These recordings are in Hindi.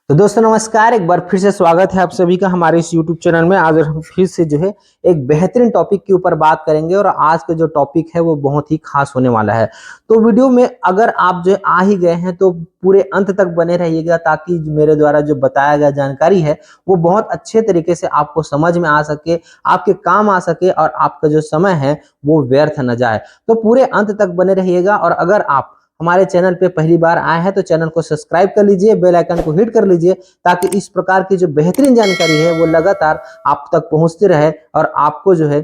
तो दोस्तों नमस्कार, एक बार फिर से स्वागत है आप सभी का हमारे इस YouTube चैनल में। आज हम फिर से जो है एक बेहतरीन टॉपिक के ऊपर बात करेंगे और आज का जो टॉपिक है वो बहुत ही खास होने वाला है। तो वीडियो में अगर आप जो है आ ही गए हैं तो पूरे अंत तक बने रहिएगा ताकि मेरे द्वारा जो बताया गया जानकारी है वो बहुत अच्छे तरीके से आपको समझ में आ सके, आपके काम आ सके और आपका जो समय है वो व्यर्थ न जाए। तो पूरे अंत तक बने रहिएगा और अगर आप हमारे चैनल पे पहली बार आए हैं तो चैनल को सब्सक्राइब कर लीजिए, बेल आइकन को हिट कर लीजिए ताकि इस प्रकार की जो बेहतरीन जानकारी है वो लगातार आप तक पहुंचती रहे और आपको जो है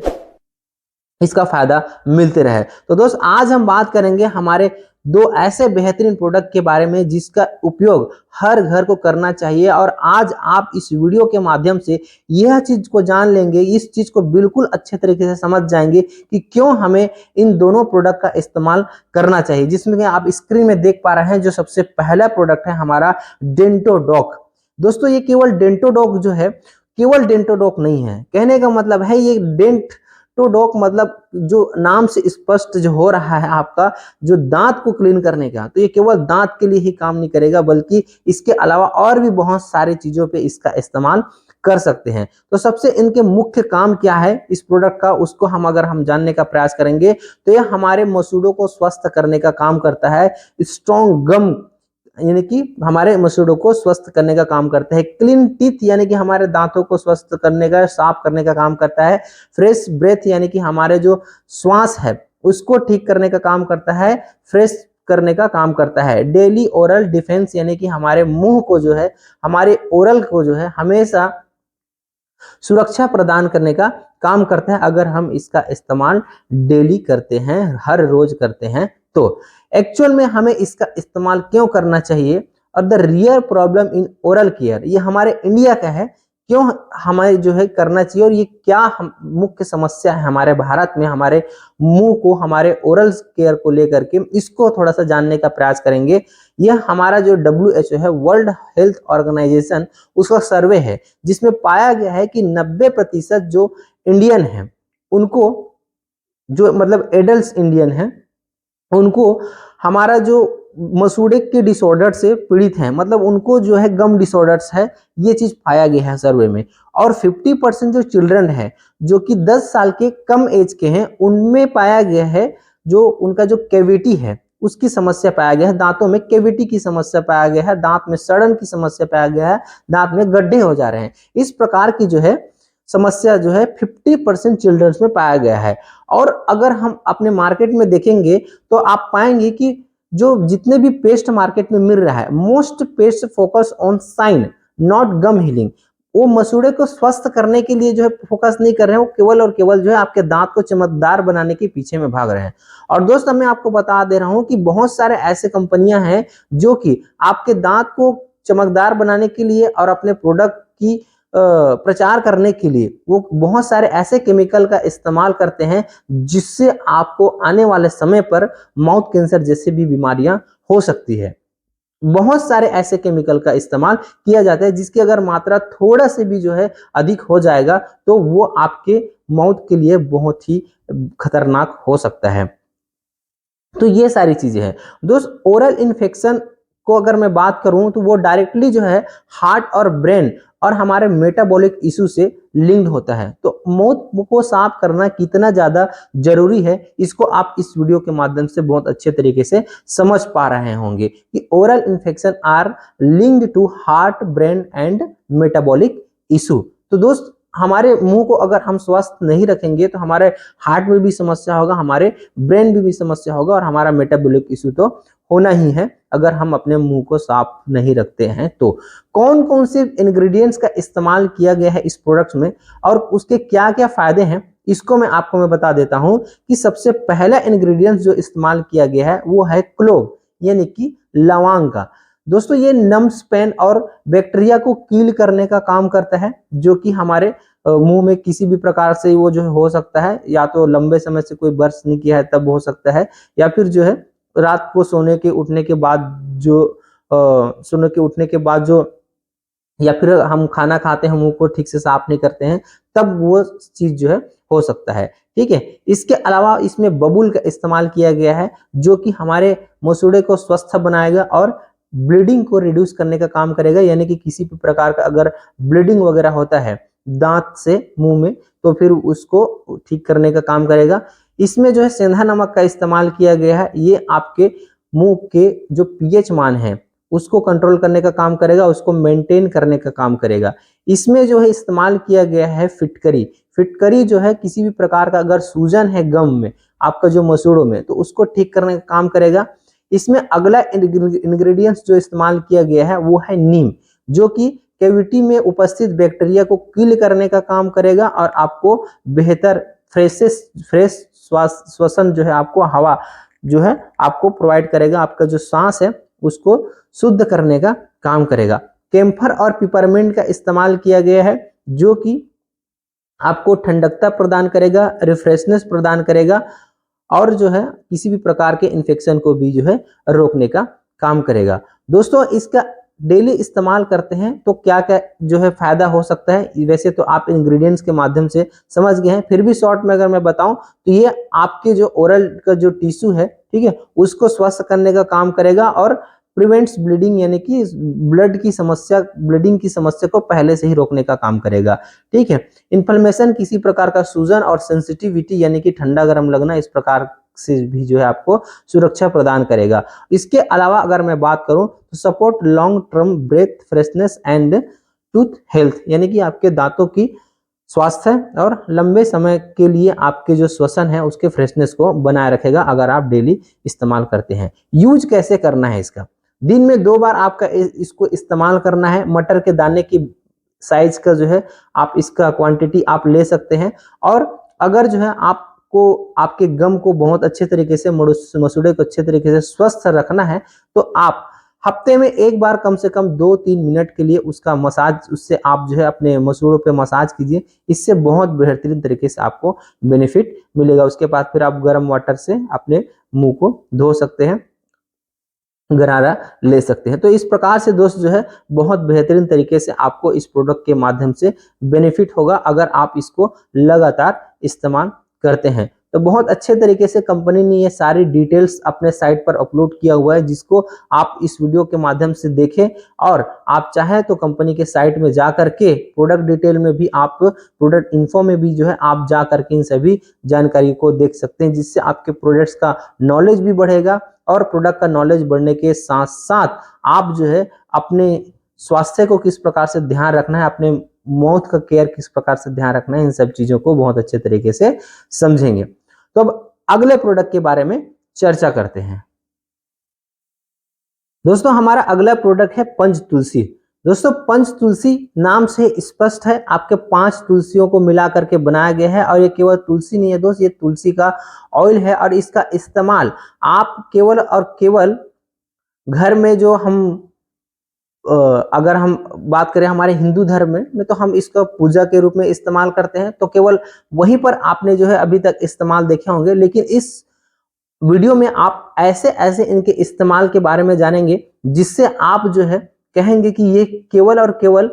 इसका फायदा मिलते रहे। तो दोस्त आज हम बात करेंगे हमारे दो ऐसे बेहतरीन प्रोडक्ट के बारे में जिसका उपयोग हर घर को करना चाहिए और आज आप इस वीडियो के माध्यम से यह चीज को जान लेंगे, इस चीज को बिल्कुल अच्छे तरीके से समझ जाएंगे कि क्यों हमें इन दोनों प्रोडक्ट का इस्तेमाल करना चाहिए। जिसमें कि आप स्क्रीन में देख पा रहे हैं जो सबसे पहला प्रोडक्ट है हमारा डेंटोडॉक। दोस्तों ये केवल डेंटोडॉक जो है केवल डेंटोडॉक नहीं है, कहने का मतलब है ये डेंट तो डॉक मतलब जो नाम से स्पष्ट जो हो रहा है आपका जो दांत को क्लीन करने का, तो ये केवल दांत के लिए ही काम नहीं करेगा बल्कि इसके अलावा और भी बहुत सारी चीजों पे इसका इस्तेमाल कर सकते हैं। तो सबसे इनके मुख्य काम क्या है इस प्रोडक्ट का, उसको हम जानने का प्रयास करेंगे तो ये हमारे मसूड़ों को स्वस्थ करने का काम करता है। स्ट्रॉन्ग गम यानी कि हमारे मसूड़ों को स्वस्थ करने का काम करता है। क्लीन टीथ यानी कि हमारे दांतों को स्वस्थ करने का, साफ करने का काम करता है। फ्रेश ब्रेथ यानी कि हमारे जो श्वास है उसको ठीक करने का काम करता है, फ्रेश करने का काम करता है। डेली ओरल डिफेंस यानी कि हमारे मुंह को जो है, हमारे ओरल को जो है हमेशा सुरक्षा प्रदान करने का काम करता है अगर हम इसका इस्तेमाल डेली करते हैं, हर रोज करते हैं। तो एक्चुअल में हमें इसका इस्तेमाल क्यों करना चाहिए और the real problem in oral care, ये हमारे इंडिया का है, क्यों हमें जो है करना चाहिए और ये क्या मुख्य समस्या है हमारे भारत में हमारे मुंह को, हमारे ओरल केयर को लेकर के, इसको थोड़ा सा जानने का प्रयास करेंगे। यह हमारा जो WHO है, वर्ल्ड हेल्थ ऑर्गेनाइजेशन, उसका सर्वे है जिसमें पाया गया है कि 90% जो इंडियन है उनको, जो मतलब एडल्ट इंडियन है उनको हमारा जो मसूड़े के डिसऑर्डर से पीड़ित हैं, मतलब उनको जो है गम डिसऑर्डर्स है, ये चीज पाया गया है सर्वे में। और 50% जो चिल्ड्रन है जो कि 10 साल के कम एज के हैं उनमें पाया गया है जो उनका जो कैविटी है उसकी समस्या पाया गया है, दांतों में कैविटी की समस्या पाया गया है, दांत में सड़न की समस्या पाया गया है, दांत में गड्ढे हो जा रहे हैं। इस प्रकार की जो है समस्या जो है 50% चिल्ड्रंस में पाया गया है। और अगर हम अपने मार्केट में देखेंगे तो आप पाएंगे कि जो जितने भी पेस्ट मार्केट में मिल रहा है, most paste focus on sign not gum healing, वो मसूड़े को स्वस्थ करने के लिए जो है फोकस नहीं कर रहे हैं, वो केवल और केवल जो है आपके दांत को चमकदार बनाने के पीछे में भाग रहे हैं। और दोस्तों मैं आपको बता दे रहा हूं कि बहुत सारे ऐसे कंपनियां हैं जो कि आपके दांत को चमकदार बनाने के लिए और अपने प्रोडक्ट की प्रचार करने के लिए वो बहुत सारे ऐसे केमिकल का इस्तेमाल करते हैं जिससे आपको आने वाले समय पर माउथ कैंसर जैसी भी बीमारियां हो सकती है। बहुत सारे ऐसे केमिकल का इस्तेमाल किया जाता है जिसकी अगर मात्रा थोड़ा से भी जो है अधिक हो जाएगा तो वो आपके माउथ के लिए बहुत ही खतरनाक हो सकता है। तो ये सारी चीजें हैं दोस्त। ओरल इन्फेक्शन को अगर मैं बात करूं तो वो डायरेक्टली जो है हार्ट और ब्रेन और हमारे मेटाबॉलिक इशू से लिंक्ड होता है। तो माउथ को साफ करना कितना ज्यादा जरूरी है इसको आप इस वीडियो के माध्यम से बहुत अच्छे तरीके से समझ पा रहे होंगे कि oral infection are linked to heart, brain and metabolic issue. तो दोस्त हमारे मुंह को अगर हम स्वस्थ नहीं रखेंगे तो हमारे हार्ट में भी समस्या होगा, हमारे ब्रेन में भी समस्या होगा और हमारा मेटाबॉलिक इशू तो होना ही है अगर हम अपने मुंह को साफ नहीं रखते हैं। तो कौन कौन से इंग्रेडिएंट्स का इस्तेमाल किया गया है इस प्रोडक्ट में और उसके क्या क्या फायदे हैं इसको मैं बता देता हूं कि सबसे पहला इंग्रेडिएंट जो इस्तेमाल किया गया है वो है क्लोव यानी कि लौंग का। दोस्तों ये नम्स पेन और बैक्टीरिया को कील करने का काम करता है जो कि हमारे मुंह में किसी भी प्रकार से वो जो हो सकता है, या तो लंबे समय से कोई ब्रश नहीं किया है तब हो सकता है, या फिर जो है रात को सोने के उठने के बाद जो या फिर हम खाना खाते हैं मुंह को ठीक से साफ नहीं करते हैं तब वो चीज जो है हो सकता है। ठीक है, इसके अलावा इसमें बबूल का इस्तेमाल किया गया है जो कि हमारे मसूड़े को स्वस्थ बनाएगा और ब्लीडिंग को रिड्यूस करने का काम करेगा, यानी कि किसी भी प्रकार का अगर ब्लीडिंग वगैरह होता है दांत से मुंह में तो फिर उसको ठीक करने का काम करेगा। इसमें जो है सेंधा नमक का इस्तेमाल किया गया है, ये आपके मुंह के जो पीएच मान है उसको कंट्रोल करने का काम करेगा, उसको मेंटेन करने का काम करेगा। इसमें जो है इस्तेमाल किया गया है फिटकरी। फिटकरी जो है किसी भी प्रकार का अगर सूजन है गम में आपका जो मसूड़ों में तो उसको ठीक करने का काम करेगा। इसमें अगला इंग्रेडिएंट्स जो इस्तेमाल किया गया है वो है नीम, जो कि कैविटी में उपस्थित बैक्टीरिया को किल करने का काम करेगा और आपको बेहतर फ्रेश श्वसन जो है आपको हवा जो है आपको प्रोवाइड करेगा, आपका जो सांस है उसको शुद्ध करने का काम करेगा। कैम्फर और पिपरमिंट का इस्तेमाल किया गया है जो कि आपको ठंडकता प्रदान करेगा, रिफ्रेशनेस प्रदान करेगा और जो है किसी भी प्रकार के इन्फेक्शन को भी जो है रोकने का काम करेगा। दोस्तों इसका डेली इस्तेमाल करते हैं तो क्या क्या जो है फायदा हो सकता है, वैसे तो आप इंग्रेडिएंट्स के माध्यम से समझ गए हैं, फिर भी शॉर्ट में अगर मैं बताऊं तो ये आपके जो ओरल का जो टिश्यू है, ठीक है, उसको स्वस्थ करने का काम करेगा और प्रिवेंट्स ब्लीडिंग, यानी कि ब्लीडिंग की समस्या को पहले से ही रोकने का काम करेगा। ठीक है, इन्फ्लेमेशन, किसी प्रकार का सूजन और सेंसिटिविटी यानी कि ठंडा गर्म लगना, इस प्रकार से भी जो है आपको सुरक्षा प्रदान करेगा। इसके अलावा अगर मैं बात करूं तो support long term breath freshness and tooth health, यानी कि आपके दांतों की स्वास्थ्य और लंबे समय के लिए आपके जो श्वसन है उसके फ्रेशनेस को बनाए रखेगा अगर आप डेली इस्तेमाल करते हैं। यूज कैसे करना है इसका, दिन में 2 बार आपका इसको इस्तेमाल करना है। मटर के दाने की साइज का जो है आप इसका क्वांटिटी आप ले सकते हैं और अगर जो है आपको आपके गम को बहुत अच्छे तरीके से मसूड़े को अच्छे तरीके से स्वस्थ रखना है तो आप हफ्ते में 1 बार कम से कम 2-3 मिनट के लिए उसका मसाज, उससे आप जो है अपने मसूड़ों पे मसाज कीजिए, इससे बहुत बेहतरीन तरीके से आपको बेनिफिट मिलेगा। उसके बाद फिर आप गर्म वाटर से अपने मुंह को धो सकते हैं, गरारा ले सकते हैं। तो इस प्रकार से दोस्त जो है बहुत बेहतरीन तरीके से आपको इस प्रोडक्ट के माध्यम से बेनिफिट होगा अगर आप इसको लगातार इस्तेमाल करते हैं। तो बहुत अच्छे तरीके से कंपनी ने ये सारी डिटेल्स अपने साइट पर अपलोड किया हुआ है, जिसको आप इस वीडियो के माध्यम से देखें और आप चाहें तो कंपनी के साइट में जा करके प्रोडक्ट डिटेल में भी, आप प्रोडक्ट इन्फो में भी जो है आप जा करके इन सभी जानकारी को देख सकते हैं, जिससे आपके प्रोडक्ट्स का नॉलेज भी बढ़ेगा और प्रोडक्ट का नॉलेज बढ़ने के साथ साथ आप जो है अपने स्वास्थ्य को किस प्रकार से ध्यान रखना है, अपने माउथ का केयर किस प्रकार से ध्यान रखना है, इन सब चीजों को बहुत अच्छे तरीके से समझेंगे। तो अब अगले प्रोडक्ट के बारे में चर्चा करते हैं। दोस्तों हमारा अगला प्रोडक्ट है पंच तुलसी। दोस्तों पंच तुलसी नाम से स्पष्ट है, आपके 5 तुलसियों को मिला करके बनाया गया है और ये केवल तुलसी नहीं है दोस्त, ये तुलसी का ऑयल है और इसका इस्तेमाल आप केवल और केवल घर में जो हम अगर हम बात करें हमारे हिंदू धर्म में तो हम इसका पूजा के रूप में इस्तेमाल करते हैं, तो केवल वहीं पर आपने जो है अभी तक इस्तेमाल देखे होंगे, लेकिन इस वीडियो में आप ऐसे ऐसे इनके इस्तेमाल के बारे में जानेंगे जिससे आप जो है कहेंगे कि ये केवल और केवल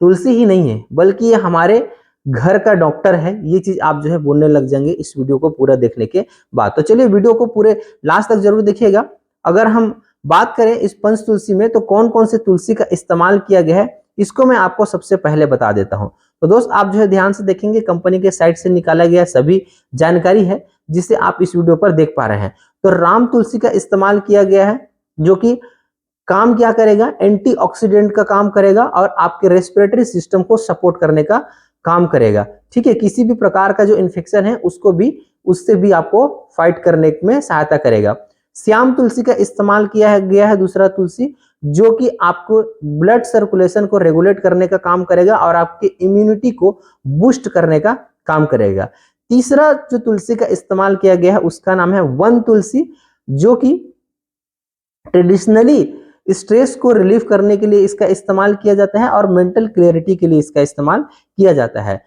तुलसी ही नहीं है बल्कि ये हमारे घर का डॉक्टर है। ये चीज आप जो है बोलने लग जाएंगे इस वीडियो को पूरा देखने के बाद। तो चलिए वीडियो को पूरे लास्ट तक जरूर देखिएगा। अगर हम बात करें इस पंच तुलसी में तो कौन कौन से तुलसी का इस्तेमाल किया गया है, इसको मैं आपको सबसे पहले बता देता हूं। तो दोस्त आप जो है ध्यान से देखेंगे, कंपनी के साइट से निकाला गया सभी जानकारी है जिसे आप इस वीडियो पर देख पा रहे हैं। तो राम तुलसी का इस्तेमाल किया गया है जो कि काम क्या करेगा, एंटीऑक्सीडेंट का काम करेगा और आपके रेस्पिरेटरी सिस्टम को सपोर्ट करने का काम करेगा। ठीक है, किसी भी प्रकार का जो इन्फेक्शन है उसको भी, उससे भी आपको फाइट करने में सहायता करेगा। श्याम तुलसी का इस्तेमाल किया गया है दूसरा तुलसी, जो कि आपको ब्लड सर्कुलेशन को रेगुलेट करने का काम करेगा और आपकी इम्यूनिटी को बूस्ट करने का काम करेगा। तीसरा जो तुलसी का इस्तेमाल किया गया है उसका नाम है वन तुलसी, जो कि ट्रेडिशनली स्ट्रेस को रिलीफ करने के लिए इसका इस्तेमाल किया जाता है और मेंटल क्लियरिटी के लिए इसका इस्तेमाल किया जाता है।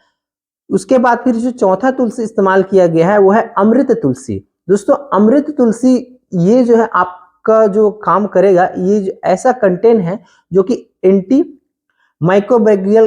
उसके बाद फिर जो चौथा तुलसी इस्तेमाल किया गया है वो है अमृत तुलसी। दोस्तों अमृत तुलसी ये जो है आपका जो काम करेगा, ये जो ऐसा कंटेंट है जो कि एंटी माइक्रोबियल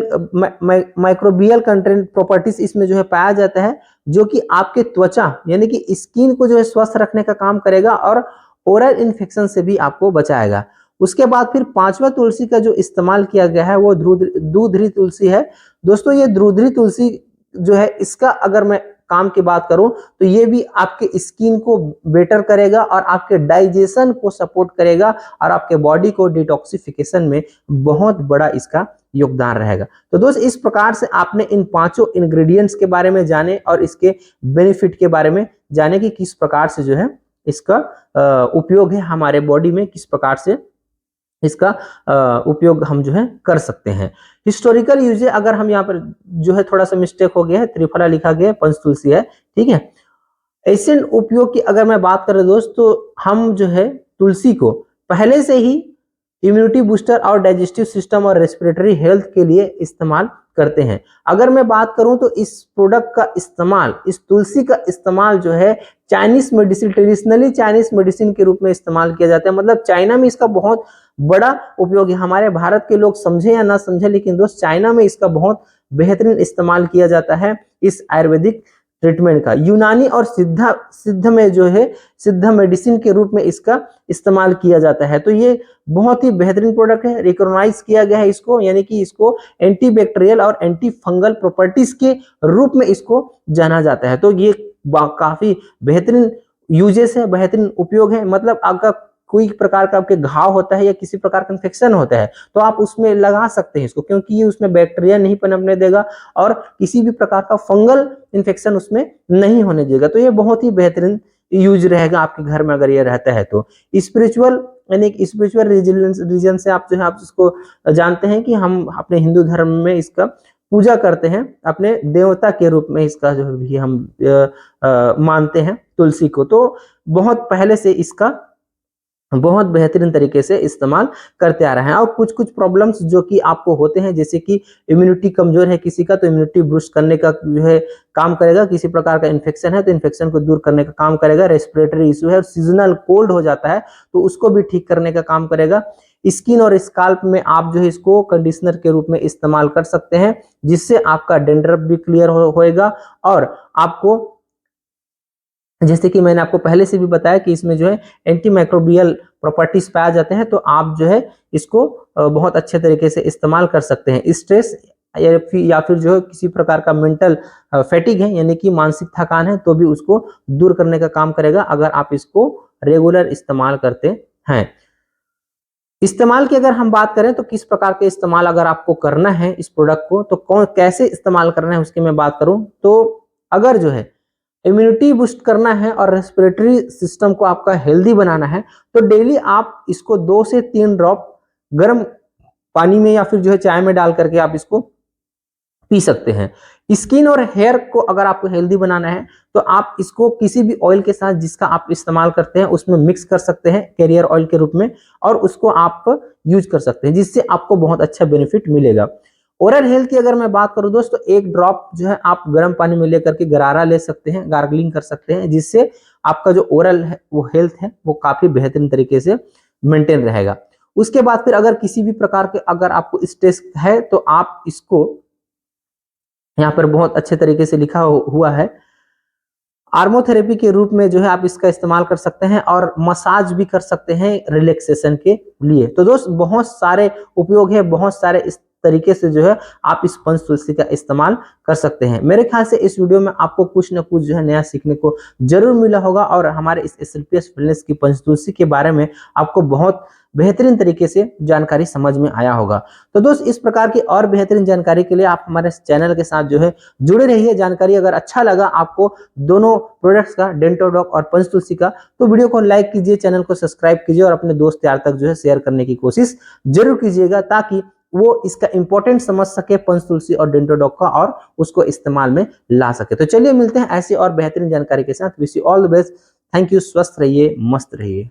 कंटेंट प्रॉपर्टीज इसमें जो है पाया जाता है, जो कि आपके त्वचा यानी कि स्किन को जो है स्वस्थ रखने का काम करेगा और ओरल इन्फेक्शन से भी आपको बचाएगा। उसके बाद फिर पांचवा तुलसी का जो इस्तेमाल किया गया है वो दूधरी तुलसी है। दोस्तों ये दूधरी तुलसी जो है, इसका अगर मैं काम की बात करूं तो ये भी आपके स्किन को बेटर करेगा और आपके डाइजेशन को सपोर्ट करेगा और आपके बॉडी को डिटॉक्सिफिकेशन में बहुत बड़ा इसका योगदान रहेगा। तो दोस्त इस प्रकार से आपने इन पांचों इंग्रेडिएंट्स के बारे में जाने और इसके बेनिफिट के बारे में जाने कि किस प्रकार से जो है इसका उपयोग है हमारे बॉडी में, किस प्रकार से इसका उपयोग हम जो है कर सकते हैं। हिस्टोरिकल यूज अगर हम यहाँ पर जो है थोड़ा सा मिस्टेक हो गया है, त्रिफला लिखा गया है, पंचतुलसी है, ठीक है। एशियन उपयोग की अगर मैं बात करें दोस्त, तो हम जो है तुलसी को पहले से ही इम्यूनिटी बूस्टर और डाइजेस्टिव सिस्टम और रेस्पिरेटरी हेल्थ के लिए इस्तेमाल करते हैं। अगर मैं बात करूं तो इस प्रोडक्ट का इस्तेमाल, इस तुलसी का इस्तेमाल जो है Chinese medicine, traditionally Chinese medicine के रूप में इस्तेमाल किया जाता है। मतलब चाइना में इसका बहुत बड़ा उपयोग है। हमारे भारत के लोग समझे या ना समझे, लेकिन दोस्त चाइना में इसका बहुत बेहतरीन इस्तेमाल किया जाता है इस आयुर्वेदिक ट्रीटमेंट का। यूनानी और सिद्ध में जो है सिद्ध मेडिसिन के रूप में इसका इस्तेमाल किया जाता है। तो ये बहुत ही बेहतरीन प्रोडक्ट है, रिकॉग्नाइज किया गया है इसको, यानी कि इसको एंटीबैक्टीरियल और एंटी फंगल प्रॉपर्टीज के रूप में इसको जाना जाता है। तो ये काफी बेहतरीन यूजेस है, बेहतरीन उपयोग है। मतलब आपका कोई प्रकार का आपके घाव होता है या किसी प्रकार का इन्फेक्शन होता है तो आप उसमें लगा सकते हैं इसको, क्योंकि ये उसमें बैक्टीरिया नहीं पनपने देगा और किसी भी प्रकार का फंगल इन्फेक्शन उसमें नहीं होने देगा। तो ये बहुत ही बेहतरीन यूज रहेगा आपके घर में अगर ये रहता है तो। स्पिरिचुअल यानी स्पिरिचुअल रीजन से आप जो है आप इसको जानते हैं कि हम अपने हिंदू धर्म में इसका पूजा करते हैं, अपने देवता के रूप में इसका जो भी हम मानते हैं तुलसी को। तो बहुत पहले से इसका बहुत बेहतरीन तरीके से इस्तेमाल करते आ रहे हैं। और कुछ कुछ प्रॉब्लम्स जो कि आपको होते हैं, जैसे कि इम्यूनिटी कमजोर है किसी का तो इम्यूनिटी बूस्ट करने का जो है काम करेगा, किसी प्रकार का इन्फेक्शन है तो इन्फेक्शन को दूर करने का काम करेगा, रेस्पिरेटरी इशू है, सीजनल कोल्ड हो जाता है तो उसको भी ठीक करने का काम करेगा। स्किन और स्काल्प में आप जो है इसको कंडीशनर के रूप में इस्तेमाल कर सकते हैं, जिससे आपका डेंड्रफ भी क्लियर होएगा और आपको, जैसे कि मैंने आपको पहले से भी बताया कि इसमें जो है एंटी माइक्रोबियल प्रॉपर्टीज पाए जाते हैं, तो आप जो है इसको बहुत अच्छे तरीके से इस्तेमाल कर सकते हैं। स्ट्रेस या फिर जो है किसी प्रकार का मेंटल फैटिग है यानी कि मानसिक थकान है तो भी उसको दूर करने का काम करेगा अगर आप इसको रेगुलर इस्तेमाल करते हैं। इस्तेमाल की अगर हम बात करें तो किस प्रकार के इस्तेमाल अगर आपको करना है इस प्रोडक्ट को तो कैसे इस्तेमाल करना है उसकी मैं बात करूं तो अगर जो है इम्यूनिटी बूस्ट करना है और रेस्पिरेटरी सिस्टम को आपका हेल्दी बनाना है तो डेली आप इसको 2 से 3 ड्रॉप गर्म पानी में या फिर जो है चाय में डाल करके आप इसको पी सकते हैं। स्किन और हेयर को अगर आपको हेल्दी बनाना है तो आप इसको किसी भी ऑयल के साथ जिसका आप इस्तेमाल करते हैं उसमें मिक्स कर सकते हैं कैरियर ऑयल के रूप में, और उसको आप यूज कर सकते हैं, जिससे आपको बहुत अच्छा बेनिफिट मिलेगा। ओरल हेल्थ की अगर मैं बात करूं दोस्तों, 1 ड्रॉप जो है आप गर्म पानी में लेकर के गरारा ले सकते हैं, गार्गलिंग कर सकते हैं, जिससे आपका जो ओरल है वो हेल्थ है वो काफी बेहतरीन तरीके से मेंटेन रहेगा। उसके बाद फिर अगर किसी भी प्रकार के अगर आपको स्ट्रेस है तो आप इसको, यहाँ पर बहुत अच्छे तरीके से लिखा हुआ है, आर्मोथेरेपी के रूप में जो है आप इसका इस्तेमाल कर सकते हैं और मसाज भी कर सकते हैं रिलैक्सेशन के लिए। तो दोस्त बहुत सारे उपयोग है, बहुत सारे इस तरीके से जो है आप इस पंचतुलसी का इस्तेमाल कर सकते हैं। मेरे ख्याल से इस वीडियो में आपको कुछ न कुछ जो है नया सीखने को जरूर मिला होगा और हमारे इस SLPS फिटनेस की पंचतुलसी के बारे में आपको बहुत बेहतरीन तरीके से जानकारी समझ में आया होगा। तो दोस्त इस प्रकार की और बेहतरीन जानकारी के लिए आप हमारे चैनल के साथ जो है जुड़े रहिए। जानकारी अगर अच्छा लगा आपको दोनों प्रोडक्ट्स का, डेंटोडॉक और पंचतुलसी का, तो वीडियो को लाइक कीजिए, चैनल को सब्सक्राइब कीजिए और अपने दोस्त यार तक जो है शेयर करने की कोशिश जरूर कीजिएगा, ताकि वो इसका इंपॉर्टेंट समझ सके पंचतुलसी और डेंटोडॉक का और उसको इस्तेमाल में ला सके। तो चलिए मिलते हैं ऐसी और बेहतरीन जानकारी के साथ। Wish you all the best. Thank you. स्वस्थ रहिए, मस्त रहिए।